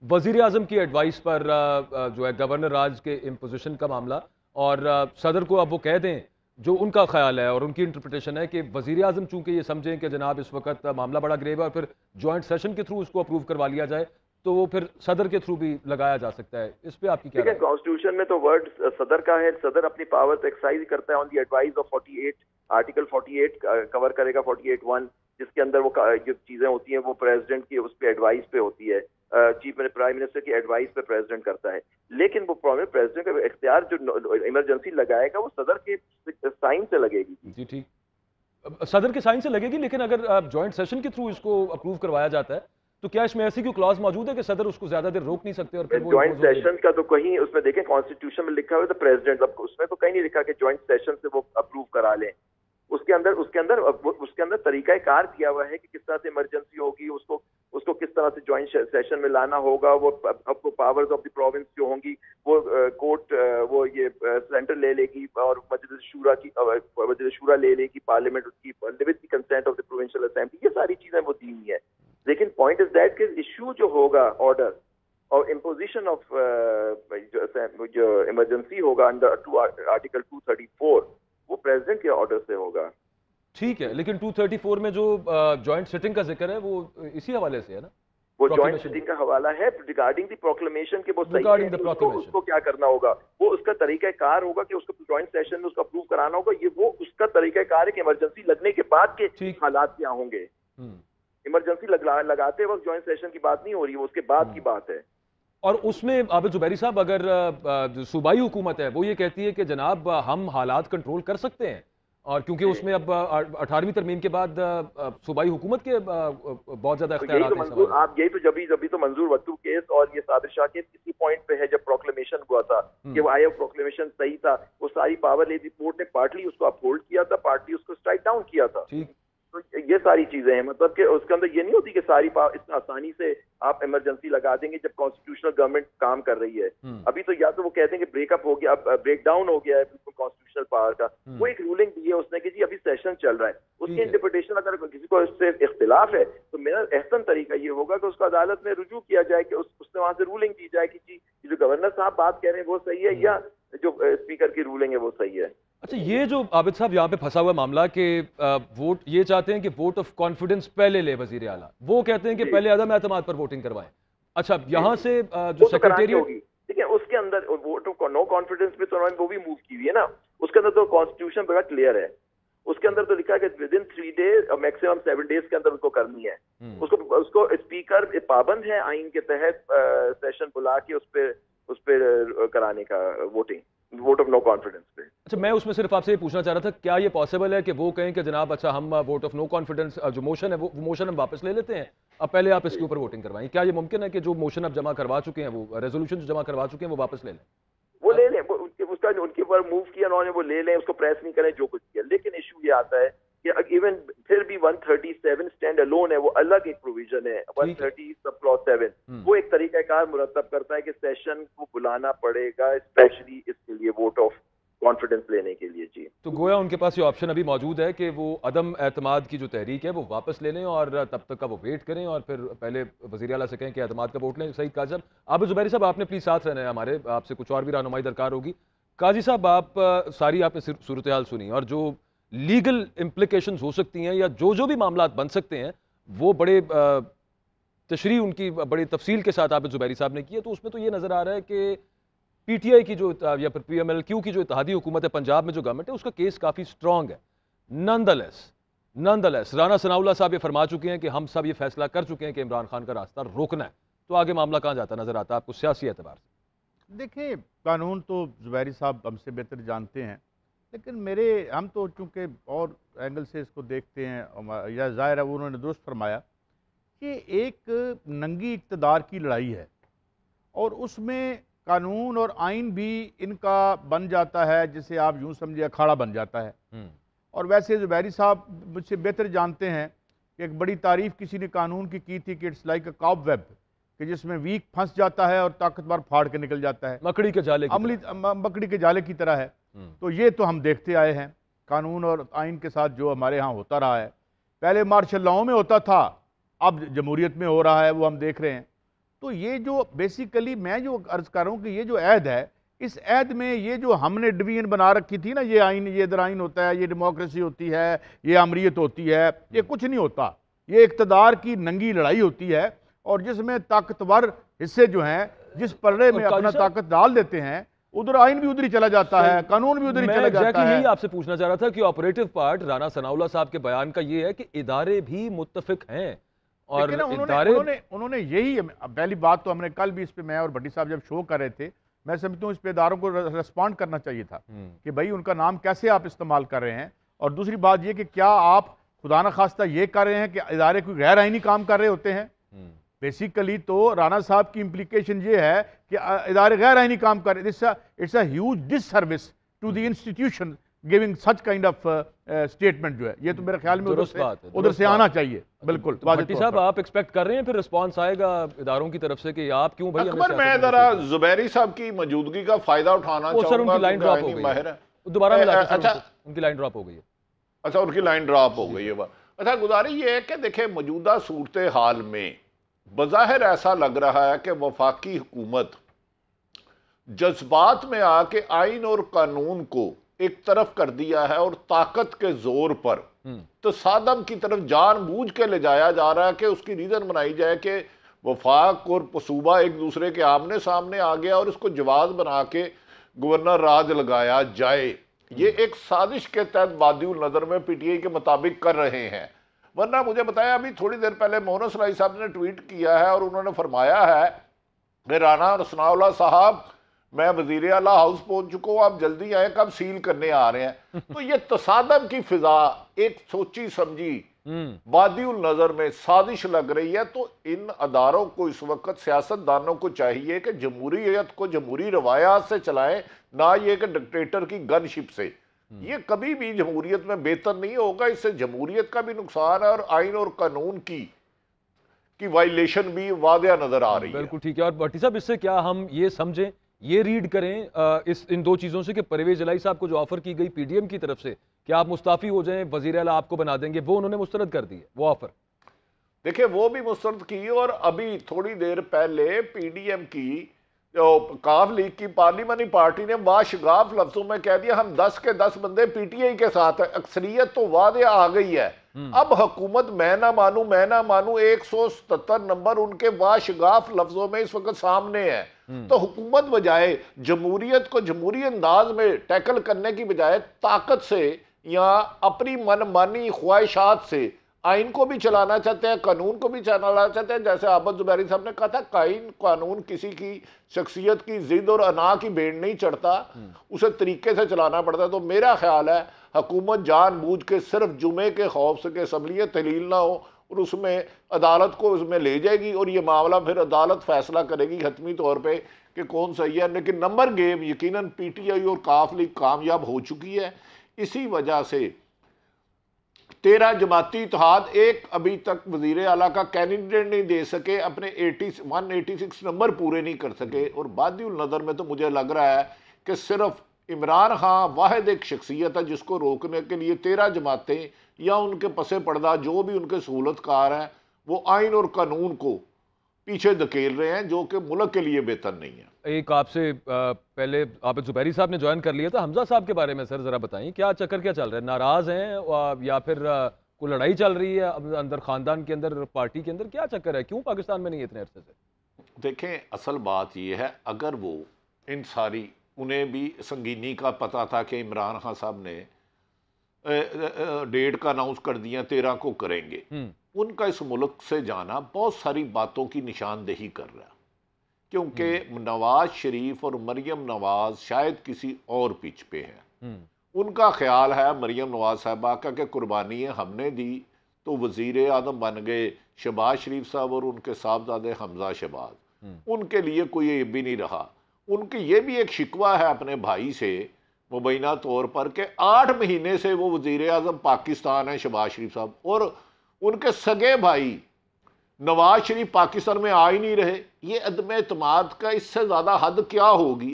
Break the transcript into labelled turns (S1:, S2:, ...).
S1: वज़ीर आज़म की एडवाइस पर जो है गवर्नर राज के इम्पोजिशन का मामला, और सदर को अब वो कह दें जो उनका ख्याल है और उनकी इंटरप्रिटेशन है कि वज़ीर आज़म चूंकि ये समझें कि जनाब इस वक्त मामला बड़ा ग्रेव है और फिर जॉइंट सेशन के थ्रू उसको अप्रूव करवा लिया जाए, तो वो फिर सदर के थ्रू भी लगाया जा सकता है। इस पे आपकी क्या राय है?
S2: कॉन्स्टिट्यूशन में तो वर्ड सदर का है, सदर अपनी पावर्स एक्सरसाइज करता है on the advice of 48, article 48 cover करेगा 48(1), जिसके अंदर वो जो चीजें होती हैं वो प्रेसिडेंट की उस पे एडवाइस पे होती है, चीफ प्राइम मिनिस्टर की एडवाइस पे प्रेसिडेंट करता है। लेकिन वो प्रेसिडेंट का इख्तियार जो इमरजेंसी लगाएगा वो सदर के साइन से लगेगी।
S1: जी ठीक, सदर के साइन से लगेगी, लेकिन अगर जॉइंट सेशन के थ्रू इसको अप्रूव करवाया जाता है तो क्या इसमें ऐसी कोई क्लॉज मौजूद है कि सदर उसको ज्यादा देर रोक नहीं सकते? और फिर वो
S2: जॉइंट सेशन का तो कहीं उसमें देखें कॉन्स्टिट्यूशन में लिखा हुआ है तो प्रेसिडेंट, उसमें तो कहीं नहीं लिखा कि जॉइंट सेशन से वो अप्रूव करा लें। उसके अंदर तरीका कार दिया हुआ है कि किस तरह से इमरजेंसी होगी, उसको किस तरह से जॉइंट सेशन में लाना होगा, वो आपको पावर्स ऑफ द प्रोविंस जो होंगी वो कोर्ट वो ये सेंटर ले लेगी और मजलिस शूरा ले लेगी, पार्लियामेंट उसकी with the consent of the provincial assembly, ये सारी चीजें वो दी हुई है। लेकिन पॉइंट इज दैट कि इशू जो होगा ऑर्डर और इम्पोजिशन ऑफ जो इमरजेंसी होगा अंडर आर्टिकल 234 वो प्रेसिडेंट के ऑर्डर से होगा।
S1: ठीक है, लेकिन 234 में जो जॉइंट सिटिंग का जिक्र है वो इसी हवाले से है ना?
S2: वो जॉइंट सिटिंग का हवाला है रिगार्डिंग द प्रोक्लेमेशन के, वो सही है उसको क्या करना होगा, वो उसका तरीका कार होगा कि उसको जॉइंट सेशन में उसका अप्रूव कराना होगा। ये वो उसका तरीका कार है कि इमरजेंसी लगने के बाद के हालात क्या होंगे। इमरजेंसी लगाते वक्त जॉइंट सेशन की बात नहीं हो रही, वो उसके बाद की बात है।
S1: और उसमें आबिद ज़ुबैरी साहब, अगर सूबाई हुकूमत है वो ये कहती है कि जनाब हम हालात कंट्रोल कर सकते हैं, और क्योंकि उसमें अब 18वीं तरमीम के बाद सूबाई हुकूमत के बहुत ज्यादा इख्तियारात हैं।
S2: आप यही तो जब तो मंजूर वत्तू केस और ये साबिर शाह केस इसी पॉइंट पे है, जब प्रोक्लेमेशन हुआ था कि वो आया प्रोक्लेमेशन सही था, वो सारी पावर ले दी कोर्ट ने, पार्टली उसको अपहोल्ड किया था, पार्टली उसको स्ट्राइक डाउन किया था। तो ये सारी चीजें हैं, मतलब कि उसके अंदर ये नहीं होती कि सारी पावर इतना आसानी से आप इमरजेंसी लगा देंगे जब कॉन्स्टिट्यूशनल गवर्नमेंट काम कर रही है। अभी तो या तो वो कहते हैं कि ब्रेकअप हो गया, अब ब्रेक डाउन हो गया है कॉन्स्टिट्यूशनल पावर का। वो एक रूलिंग दी है उसने कि जी अभी सेशन चल रहा है, उसकी इंटरप्रिटेशन अगर किसी को इससे इख्तिलाफ है तो मेरा एहसन तरीका ये होगा कि उसको अदालत में रुजू किया जाए कि उससे वहां से रूलिंग दी जाए कि जी जो गवर्नर साहब बात कह रहे हैं वो सही है या जो स्पीकर की रूलिंग है वो सही है।
S1: अच्छा, ये जो आबिद साहब यहाँ पे फंसा हुआ मामला कि वोट ये चाहते हैं कि वोट ऑफ कॉन्फिडेंस पहले ले वजीर आला, वो कहते हैं कि पहले अदम एतमाद पर वोटिंग करवाएं। अच्छा, यहाँ से जो सेक्रेटेरिएट,
S2: ठीक है, उसके अंदर वोट ऑफ नो कॉन्फिडेंस में तो उन्होंने वो भी मूव की हुई है ना, उसके अंदर तो कॉन्स्टिट्यूशन बड़ा क्लियर है, उसके अंदर तो लिखा है कि विद इन 3 डेज और मैक्सिमम 7 डेज के अंदर उसको करनी है। उसको स्पीकर पाबंद है आइन के तहत सेशन बुला के उस पर कराने का वोट ऑफ नो कॉन्फिडेंस पे।
S1: अच्छा, मैं उसमें सिर्फ आपसे ये पूछना चाह रहा था, क्या ये पॉसिबल है कि वो कहें कि जनाब अच्छा हम वोट ऑफ नो कॉन्फिडेंस जो मोशन है वो मोशन हम वापस ले लेते हैं, अब पहले आप इसके ऊपर वोटिंग करवाएं? क्या ये मुमकिन है कि जो मोशन अब जमा करवा चुके हैं, वो रेजोल्यूशन जो जमा करवा चुके हैं वो वापस ले लें?
S2: वो ले लें, उसका उनके ऊपर मूव किया उन्होंने, वो ले लें, उसको प्रेस नहीं करें, जो कुछ किया। लेकिन इशू ये आता है कि इवन फिर भी 137 स्टैंड अलोन है, वो अलग एक प्रोविजन है, 130 सब क्लॉज 7 वो एक तरीका कार मुरतब करता है कि सेशन को बुलाना पड़ेगा स्पेशली इसके लिए वोट ऑफ कॉन्फिडेंस लेने के लिए। जी,
S1: तो गोया उनके पास ये ऑप्शन अभी मौजूद है कि वो अदम एतमाद की जो तहरीक है वो वापस ले लें और तब तक का वो वेट करें और फिर पहले वज़ीर आला से कहें कि एतमाद का वोट लें। सही काजी साहब, आबिद ज़ुबैरी साहब आपने प्लीज साथ रहना है हमारे, आपसे कुछ और भी रहनुमाई दरकार होगी। काजी साहब, आप सारी आपने सूरत हाल सुनी और जो लीगल इम्प्लीकेशंस हो सकती हैं या जो भी मामला बन सकते हैं वो बड़े तशरीह उनकी बड़ी तफसील के साथ आबिद ज़ुबैरी साहब ने की है, तो उसमें तो ये नज़र आ रहा है कि पीटीआई की जो या फिर पीएमएलक्यू की जो इत्तेहादी हुकूमत है पंजाब में जो गवर्नमेंट है उसका केस काफ़ी स्ट्रॉन्ग है। नंदलेस राना सनाउल्लाह साहब ये फरमा चुके हैं कि हम सब ये फैसला कर चुके हैं कि इमरान खान का रास्ता रोकना है, तो आगे मामला कहाँ जाता नजर आता है आपको सियासी एतबार से?
S3: देखिए, कानून तो ज़ुबैरी साहब हमसे बेहतर जानते हैं, लेकिन हम तो चूँकि और एंगल से इसको देखते हैं, या ज़ाहिर है वो उन्होंने दुरुस्त फरमाया कि एक नंगी इक़्तिदार की लड़ाई है और उसमें कानून और आइन भी इनका बन जाता है, जिसे आप यूँ समझिए अखाड़ा बन जाता है। और वैसे ज़ुबैरी साहब मुझसे बेहतर जानते हैं कि एक बड़ी तारीफ़ किसी ने कानून की थी कि it's like a cobweb, कि जिसमें वीक फंस जाता है और ताकतवर फाड़ के निकल जाता है,
S1: मकड़ी के जाले
S3: मकड़ी के जाले की तरह है। तो ये तो हम देखते आए हैं कानून और आइन के साथ जो हमारे यहाँ होता रहा है। पहले मार्शल लॉ में होता था, अब जमहूरियत में हो रहा है, वो हम देख रहे हैं। تو یہ جو بیسیکلی میں جو عرض کر رہا ہوں کہ یہ جو عہد ہے، اس عہد میں یہ جو ہم نے ڈویژن بنا رکھی تھی نا، یہ آئین، یہ ادھر آئین ہوتا ہے، یہ ڈیموکریسی ہوتی ہے، یہ امریت ہوتی ہے، یہ کچھ نہیں ہوتا. یہ اقتدار کی ننگی لڑائی ہوتی ہے، اور جس میں طاقتور حصے جو ہیں جس پلڑے میں اپنا طاقت ڈال دیتے ہیں، ادھر آئین بھی ادھر ہی چلا جاتا ہے، قانون بھی ادھر ہی چلا جاتا ہے.
S1: یہی آپ سے پوچھنا چاہ رہا تھا کہ آپریٹو پارٹ رانا ثناء اللہ صاحب کے بیان کا یہ ہے کہ ادارے بھی متفق ہیں، اور
S3: انہوں نے یہی، پہلی بات تو ہم نے کل بھی اس پہ میں اور بھٹی صاحب جب شو کر رہے تھے، میں سمجھتا ہوں اس پہ اداروں کو ریسپونڈ کرنا چاہیے تھا کہ بھائی ان کا نام کیسے آپ استعمال کر رہے ہیں. اور دوسری بات یہ کہ کیا آپ خدا نخواستہ یہ کر رہے ہیں کہ ادارے کوئی غیر آئینی کام کر رہے ہوتے ہیں؟ بیسیکلی تو رانا صاحب کی امپلیکیشن یہ ہے کہ ادارے غیر آئینی کام کر رہے ہیں. It's a huge disservice to the institution giving such kind of statement جو ہے. یہ تو میرے خیال میں ادھر سے آنا چاہیے. بالکل
S1: بھٹی صاحب، آپ ایکسپیکٹ کر رہے ہیں پھر رسپانس آئے گا اداروں کی طرف سے کہ آپ کیوں بھائی؟
S4: اکبر، میں ذرا زبیری صاحب کی موجودگی کا فائدہ اٹھانا چاہوں گا.
S1: ان کی لائن ڈراپ ہو گئی ہے، دوبارہ ان کی لائن ڈراپ ہو گئی ہے.
S4: اچھا، ان کی لائن ڈراپ ہو گئی ہے. اچھا، گزارش یہ ہے کہ دیکھیں، موجودہ صورتحال میں بظاہر ایسا لگ رہا ہے کہ وفاقی حکومت جذبات میں آ کے آئین اور قانون کو ایک طرف کر دیا ہے، اور طاقت کے زور پر تصادم کی طرف جان بوجھ کے لے جایا جا رہا ہے کہ اس کی ریزن بنائی جائے کہ وفاق اور صوبہ ایک دوسرے کے آمنے سامنے آ گیا اور اس کو جواز بنا کے گورنر راج لگایا جائے. یہ ایک سازش کے تحت وادی النظر میں پی ٹی آئی کے مطابق کر رہے ہیں. ورنہ مجھے بتایا، ابھی تھوڑی دیر پہلے مونس رائی صاحب نے ٹویٹ کیا ہے اور انہوں نے فرمایا ہے کہ رانا ثناء اللہ صاحب، میں وزیر اعلیٰ ہاؤس پہنچ چکا ہوں، آپ جلدی آئیں، کب سیل کرنے آ رہے ہیں. تو یہ تصادم کی فضا ایک سوچی سمجھی وادی النظر میں سازش لگ رہی ہے. تو ان اداروں کو اس وقت، سیاست دانوں کو چاہیے کہ جمہوریت کو جمہوری روایات سے چلائیں، نہ یہ کہ ڈکٹیٹر کی گن شپ سے. یہ کبھی بھی جمہوریت میں بہتر نہیں ہوگا. اس سے جمہوریت کا بھی نقصان ہے اور آئین اور قانون کی وائلیشن بھی واضح نظر آ رہی ہے.
S1: بالکل ٹھیک ہے. اور بھٹی صاحب، اس سے کیا ہم یہ سمجھیں، یہ ریڈ کریں ان دو چیزوں سے کہ پرویز الہی صاحب کو جو آفر کی گئی پی ڈی ایم کی طرف سے کہ آپ مستعفی ہو جائیں، وزیر اعلیٰ آپ کو بنا دیں گے، وہ انہوں نے مسترد کر دی ہے وہ آفر؟
S4: دیکھیں، وہ بھی مسترد کی، اور ابھی تھوڑی دیر پہلے پی ڈی ایم کی کاف لیگ کی پارلیمانی پارٹی نے واشگاف لفظوں میں کہہ دیا ہم 10 کے 10 بندے پی ٹی آئی کے ساتھ ہیں. اکثریت تو واضح آ گئی ہے. اب حکومت میں نہ مانوں 177 نمبر ان کے واشگاف لفظوں میں اس وقت سامنے ہے. تو حکومت بجائے جمہوریت کو جمہوری انداز میں ٹیکل کرنے کی بجائے طاقت سے یا اپنی من مانی خواہشات سے آئین کو بھی چلانا چاہتے ہیں، قانون کو بھی چلانا چاہتے ہیں. جیسے عابد زبیری صاحب نے کہا تھا، قانون کسی کی شخصیت کی ضد اور انا کی بھیڑ نہیں چڑھتا، اسے طریقے سے چلانا پڑتا ہے. تو میرا خیال ہے حکومت جان بوجھ کے صرف جمعے کے خوف سے کہ اسمبلی تحلیل نہ ہو، اور اس میں عدالت کو اس میں لے جائے گی، اور یہ معاملہ پھر عدالت فیصلہ کرے گی حتمی طور پہ کہ کون صحیح ہے. لیکن نمبر گیم یقیناً پی ٹی آئی اور کاف لیگ کامیاب ہو چکی ہے. اسی وجہ سے 13 جماعتی اتحاد ایک ابھی تک وزیر اعلیٰ کا کینڈیڈیٹ نہیں دے سکے، اپنے 186 نمبر پورے نہیں کر سکے. اور وادی النظر میں تو مجھے لگ رہا ہے کہ صرف عمران خان واحد ایک شخصیت ہے جس کو روکنے کے لیے 13 جماعتیں یا ان کے پس پردہ جو بھی ان کے سہولت کار ہیں وہ آئین اور قانون کو پیچھے دھکیل رہے ہیں، جو کہ ملک کے لیے بہتر نہیں ہے.
S1: ایک آپ سے پہلے عابد زبیری صاحب نے جوائن کر لیا تھا، حمزہ صاحب کے بارے میں سر ذرا بتائیں، کیا چکر کیا چل رہا ہے؟ ناراض ہیں یا پھر کوئی لڑائی چل رہی ہے اندر خاندان کے اندر، پارٹی کے اندر؟ کیا چکر ہے، کیوں پاکستان میں نہیں اتنے عرصے سے؟
S4: دیکھیں، اصل بات یہ ہے، اگر وہ انہیں بھی سنگینی کا پتہ تھا کہ عمران خان صاحب نے ڈیٹ کا اناؤنس کر دیا 13 کو کریں گے، ان کا اس ملک سے جانا بہت ساری باتوں کی نشاندہی کر رہا ہے. کیونکہ نواز شریف اور مریم نواز شاید کسی اور پچ پہ ہیں. ان کا خیال ہے مریم نواز صاحبہ کا کہ قربانی ہم نے دی تو وزیر اعظم بن گئے شہباز شریف صاحب اور ان کے صاحبزادے حمزہ شہباز. ان کے لیے کوئی عیب بھی نہیں رہا. ان کے یہ بھی ایک شکوہ ہے اپنے بھائی سے مبینہ طور پر کہ 8 مہینے سے وہ وزیر اعظم پاکستان ہیں شہباز شریف صاحب، اور ان کے سگے بھائی نواز شریف پاکستان میں آ ہی نہیں رہے. یہ عدم اعتماد کا اس سے زیادہ حد کیا ہوگی؟